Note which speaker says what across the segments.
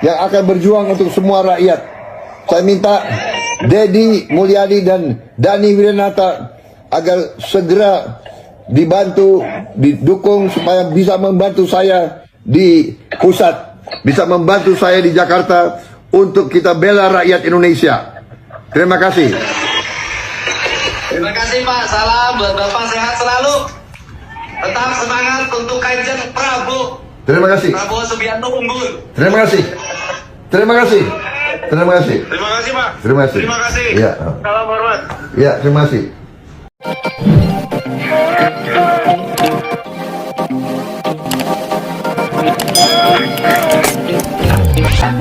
Speaker 1: yang akan berjuang untuk semua rakyat. Saya minta Dedi Mulyadi dan Dani Wiranata agar segera dibantu, didukung supaya bisa membantu saya di pusat, bisa membantu saya di Jakarta untuk kita bela rakyat Indonesia. Terima kasih.
Speaker 2: Terima kasih Pak, salam buat Bapak, sehat selalu. Tetap semangat untuk Kanjeng Prabowo.
Speaker 1: Terima kasih.
Speaker 2: Prabowo Subianto unggul.
Speaker 1: Terima kasih. Terima kasih. Terima kasih.
Speaker 2: Terima kasih Pak.
Speaker 1: Terima kasih.
Speaker 2: Terima kasih.
Speaker 1: Ya.
Speaker 2: Salam hormat.
Speaker 1: Ya, terima kasih.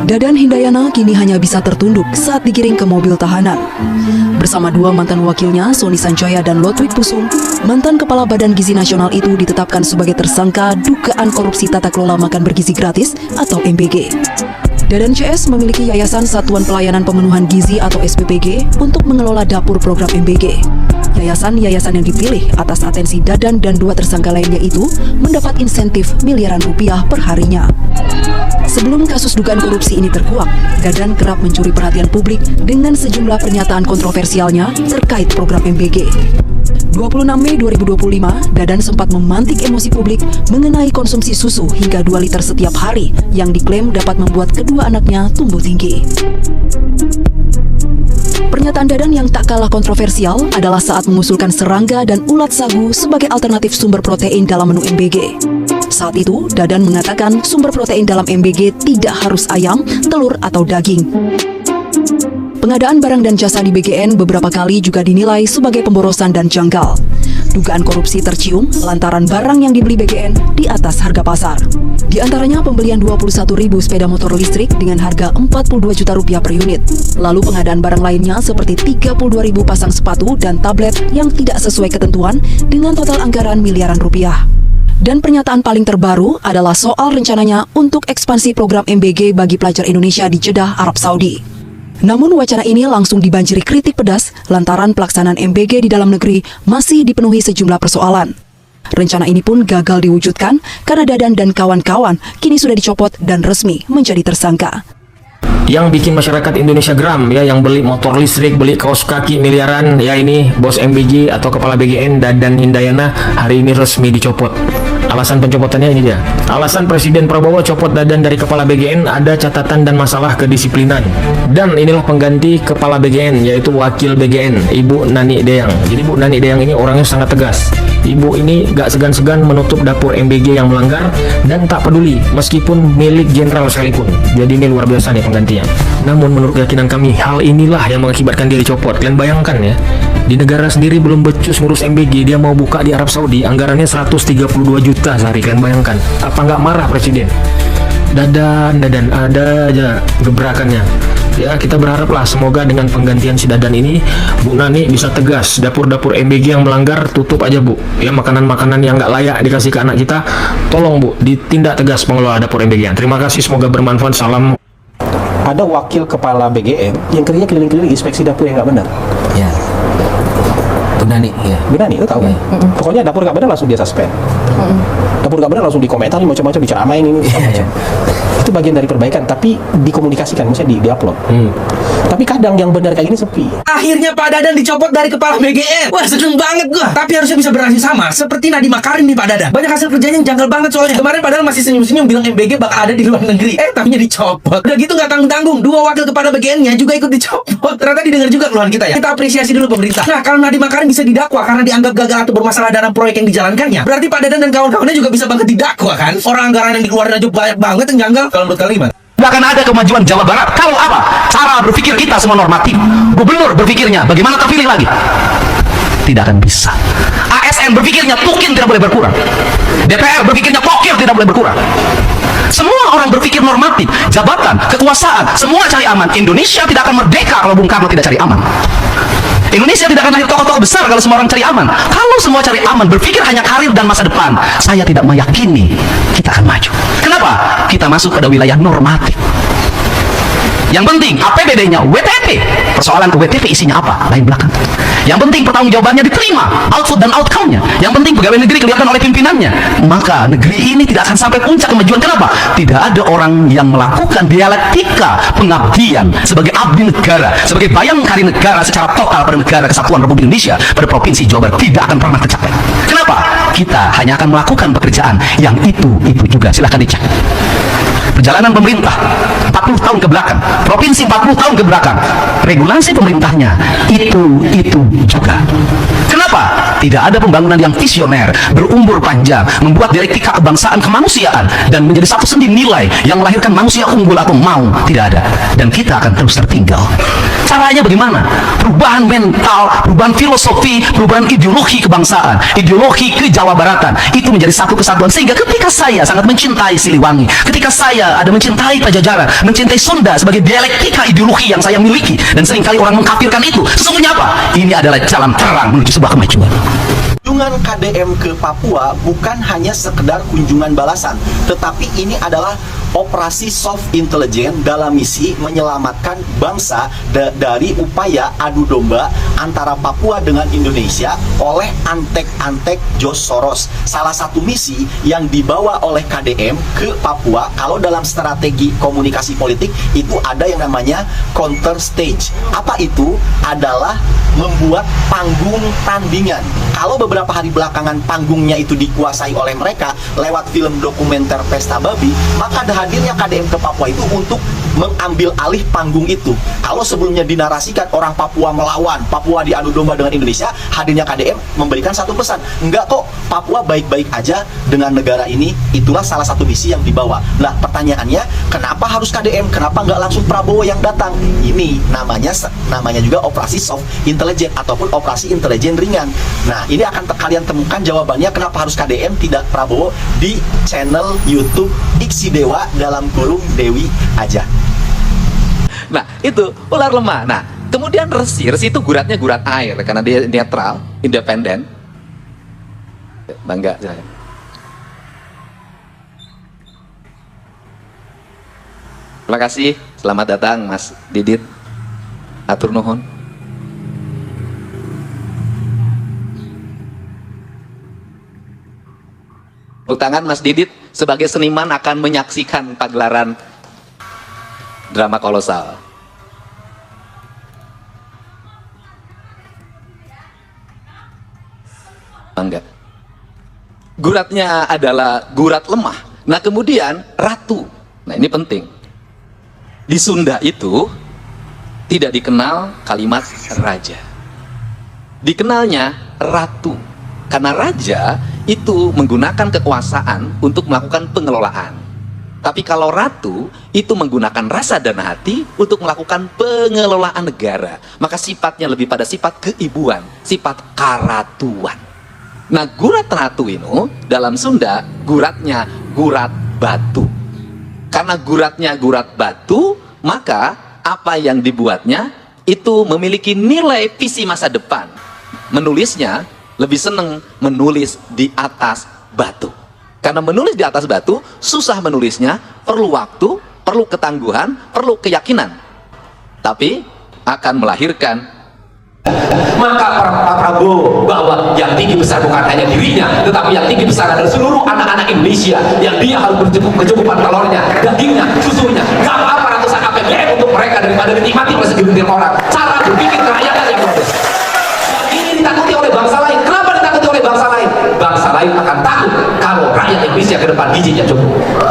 Speaker 3: Dadan Hindayana kini hanya bisa tertunduk saat digiring ke mobil tahanan. Bersama dua mantan wakilnya, Sony Sanjaya dan Lodwig Pusung, mantan Kepala Badan Gizi Nasional itu ditetapkan sebagai tersangka dugaan korupsi tata kelola makan bergizi gratis atau MBG. Dadan CS memiliki Yayasan Satuan Pelayanan Pemenuhan Gizi atau SPPG untuk mengelola dapur program MBG. Yayasan-yayasan yang dipilih atas atensi Dadan dan dua tersangka lainnya itu mendapat insentif miliaran rupiah per harinya. Sebelum kasus dugaan korupsi ini terkuak, Dadan kerap mencuri perhatian publik dengan sejumlah pernyataan kontroversialnya terkait program MBG. 26 Mei 2025, Dadan sempat memantik emosi publik mengenai konsumsi susu hingga 2 liter setiap hari yang diklaim dapat membuat kedua anaknya tumbuh tinggi. Pernyataan Dadan yang tak kalah kontroversial adalah saat mengusulkan serangga dan ulat sagu sebagai alternatif sumber protein dalam menu MBG. Saat itu, Dadan mengatakan sumber protein dalam MBG tidak harus ayam, telur, atau daging. Pengadaan barang dan jasa di BGN beberapa kali juga dinilai sebagai pemborosan dan janggal. Dugaan korupsi tercium lantaran barang yang dibeli BGN di atas harga pasar. Di antaranya pembelian 21.000 sepeda motor listrik dengan harga 42 juta rupiah per unit. Lalu pengadaan barang lainnya seperti 32.000 pasang sepatu dan tablet yang tidak sesuai ketentuan dengan total anggaran miliaran rupiah. Dan pernyataan paling terbaru adalah soal rencananya untuk ekspansi program MBG bagi pelajar Indonesia di Jeddah, Arab Saudi. Namun wacana ini langsung dibanjiri kritik pedas lantaran pelaksanaan MBG di dalam negeri masih dipenuhi sejumlah persoalan. Rencana ini pun gagal diwujudkan karena Dadan dan kawan-kawan kini sudah dicopot dan resmi menjadi tersangka.
Speaker 4: Yang bikin masyarakat Indonesia geram ya, yang beli motor listrik, beli kaos kaki miliaran ya, ini bos MBG atau kepala BGN Dadan Hindayana hari ini resmi dicopot. Alasan pencopotannya ini dia. Alasan Presiden Prabowo copot Dadan dari kepala BGN ada catatan dan masalah kedisiplinan. Dan inilah pengganti kepala BGN, yaitu wakil BGN, Ibu Nani Deyang. Jadi Bu Nani Deyang ini orangnya sangat tegas. Ibu ini gak segan-segan menutup dapur MBG yang melanggar dan tak peduli meskipun milik jenderal sekalipun. Jadi ini luar biasa nih penggantinya. Namun menurut keyakinan kami, hal inilah yang mengakibatkan dia dicopot. Kalian bayangkan ya, di negara sendiri belum becus ngurus MBG, dia mau buka di Arab Saudi, anggarannya 132 juta sehari. Kalian bayangkan, apa nggak marah Presiden? Dadan ada aja gebrakannya. Ya, kita berharaplah semoga dengan penggantian si Dadan ini, Bu Nani bisa tegas. Dapur-dapur MBG yang melanggar tutup aja Bu. Ya, makanan-makanan yang nggak layak dikasih ke anak kita, tolong Bu ditindak tegas pengelola dapur MBG. Terima kasih, semoga bermanfaat. Salam.
Speaker 5: Ada wakil kepala BGN yang kerjanya keliling-keliling inspeksi dapur yang nggak benar.
Speaker 6: Ya, Bu Nani, ya.
Speaker 5: Bu Nani, lu tahu kan? Pokoknya dapur nggak benar langsung dia suspend. Dapur nggak benar langsung dikomentari macam-macam, diceramain ini macam-macam. Itu bagian dari perbaikan, tapi dikomunikasikan, maksudnya di-upload. Tapi kadang yang benar kayak gini sepi.
Speaker 7: Akhirnya Pak Dadan dicopot dari kepala BGN. Wah, seneng banget gua. Tapi harusnya bisa beraksi sama seperti Nadiem Makarim nih Pak Dadan. Banyak hasil kerjanya yang janggal banget soalnya. Kemarin padahal masih senyum-senyum bilang MBG bakal ada di luar negeri. Tahunya dicopot. Udah gitu nggak tanggung-tanggung, dua wakil kepala BGN-nya juga ikut dicopot. Ternyata didengar juga keluhan kita ya. Kita apresiasi dulu pemerintah. Nah, kalau Nadiem Makarim bisa didakwa karena dianggap gagal atau bermasalah dalam proyek yang dijalankannya, berarti Pak Dadan dan kawan-kawannya juga bisa banget didakwa kan? Orang anggaran yang dikeluarin aja banyak banget yang janggal. Kalau menurut kalian gimana?
Speaker 8: Nggak akan ada kemajuan Jawa Barat kalau apa? Cara berpikir kita semua normatif. Gubernur berpikirnya bagaimana terpilih lagi? Tidak akan bisa. ASN berpikirnya tukin tidak boleh berkurang. DPR berpikirnya pokir tidak boleh berkurang. Semua orang berpikir normatif. Jabatan, kekuasaan, semua cari aman. Indonesia tidak akan merdeka kalau Bung Karno tidak cari aman. Indonesia tidak akan lahir tokoh-tokoh besar kalau semua orang cari aman. Kalau semua cari aman, berpikir hanya karir dan masa depan, saya tidak meyakini kita akan maju. Kenapa? Kita masuk pada wilayah normatif. Yang penting APBD-nya WTP. Persoalan ke WTP isinya apa? Lain belakang. Yang penting pertanggungjawabannya diterima, output dan outcome-nya. Yang penting pegawai negeri kelihatan oleh pimpinannya. Maka negeri ini tidak akan sampai puncak kemajuan. Kenapa? Tidak ada orang yang melakukan dialektika pengabdian sebagai abdi negara, sebagai bayangkari negara secara total pada negara kesatuan Republik Indonesia, pada Provinsi Jawa Barat, tidak akan pernah tercapai. Kenapa? Kita hanya akan melakukan pekerjaan yang itu juga. Silahkan dicek perjalanan pemerintah 40 tahun ke belakang, provinsi 40 tahun ke belakang, regulasi pemerintahnya itu juga. Kenapa? Tidak ada pembangunan yang visioner, berumur panjang, membuat dialektika kebangsaan kemanusiaan dan menjadi satu sendi nilai yang melahirkan manusia unggul atau mau. Tidak ada. Dan kita akan terus tertinggal. Caranya bagaimana? Perubahan mental, perubahan filosofi, perubahan ideologi kebangsaan, ideologi kejawabaratan itu menjadi satu kesatuan. Sehingga ketika saya sangat mencintai Siliwangi, ketika saya ada mencintai Pajajaran, mencintai Sunda sebagai dialektika ideologi yang saya miliki, dan seringkali orang mengkafirkan itu, sesungguhnya apa? Ini adalah jalan terang menuju sebuah kemajuan.
Speaker 9: Kunjungan KDM ke Papua bukan hanya sekedar kunjungan balasan, tetapi ini adalah operasi soft intelligence dalam misi menyelamatkan bangsa dari upaya adu domba antara Papua dengan Indonesia oleh antek-antek George Soros. Salah satu misi yang dibawa oleh KDM ke Papua, kalau dalam strategi komunikasi politik itu ada yang namanya counter stage. Apa itu? Adalah membuat panggung tandingan. Kalau beberapa hari belakangan panggungnya itu dikuasai oleh mereka lewat film dokumenter Pesta Babi, maka ada hadirnya KDM ke Papua itu untuk mengambil alih panggung itu. Kalau sebelumnya dinarasikan orang Papua melawan, Papua diadu domba dengan Indonesia, hadirnya KDM memberikan satu pesan, enggak kok, Papua baik-baik aja dengan negara ini. Itulah salah satu misi yang dibawa. Nah, pertanyaannya, kenapa harus KDM? Kenapa nggak langsung Prabowo yang datang? Ini namanya juga operasi soft intelligence ataupun operasi intelijen ringan. Nah, ini akan kalian temukan jawabannya kenapa harus KDM tidak Prabowo di channel YouTube Iksi Dewa dalam kurung Dewi aja.
Speaker 10: Nah, itu ular lemah. Nah, kemudian resi itu guratnya gurat air karena dia netral, independen. Bangga saya. Terima kasih, selamat datang Mas Didit. Atur nuhun. Tepuk tangan Mas Didit sebagai seniman akan menyaksikan pagelaran drama kolosal. Bangga. Guratnya adalah gurat lemah. Nah, kemudian ratu. Nah, ini penting. Di Sunda itu tidak dikenal kalimat raja. Dikenalnya ratu. Karena raja itu menggunakan kekuasaan untuk melakukan pengelolaan. Tapi kalau ratu itu menggunakan rasa dan hati untuk melakukan pengelolaan negara. Maka sifatnya lebih pada sifat keibuan, sifat karatuan. Nah, gurat ratu ini dalam Sunda guratnya gurat batu. Karena guratnya gurat batu, maka apa yang dibuatnya itu memiliki nilai visi masa depan. Menulisnya lebih seneng menulis di atas batu. Karena menulis di atas batu, susah menulisnya, perlu waktu, perlu ketangguhan, perlu keyakinan. Tapi akan melahirkan.
Speaker 8: Maka Pak Prabowo bahwa yang tinggi besar bukan hanya dirinya, tetapi yang tinggi besar adalah seluruh anak-anak Indonesia yang dia harus berkecukupan telurnya, dagingnya, susunya. Gak apa-apa ratusan APBN untuk mereka daripada dinikmati oleh segelintir orang. Cara berpikir kerakyatan yang berbeda. Ini ditakuti oleh bangsa lain. Kenapa ditakuti oleh bangsa lain? Bangsa lain akan takut kalau rakyat Indonesia ke depan gizinya cukup.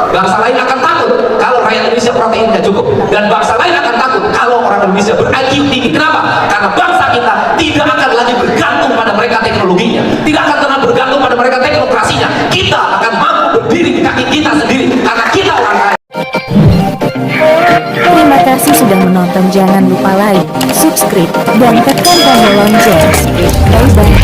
Speaker 8: Bangsa lain akan takut kalau rakyat Indonesia proteinnya cukup. Dan bangsa lain akan takut kalau orang Indonesia ber-IQ tinggi. Kenapa? Karena bangsa kita tidak akan lagi bergantung pada mereka teknologinya, tidak akan pernah bergantung pada mereka teknokrasinya. Kita akan mampu berdiri di kaki kita sendiri karena kita orang kaya.
Speaker 11: Terima kasih sudah menonton. Jangan lupa like, subscribe, dan tekan tombol lonceng. Bye bye.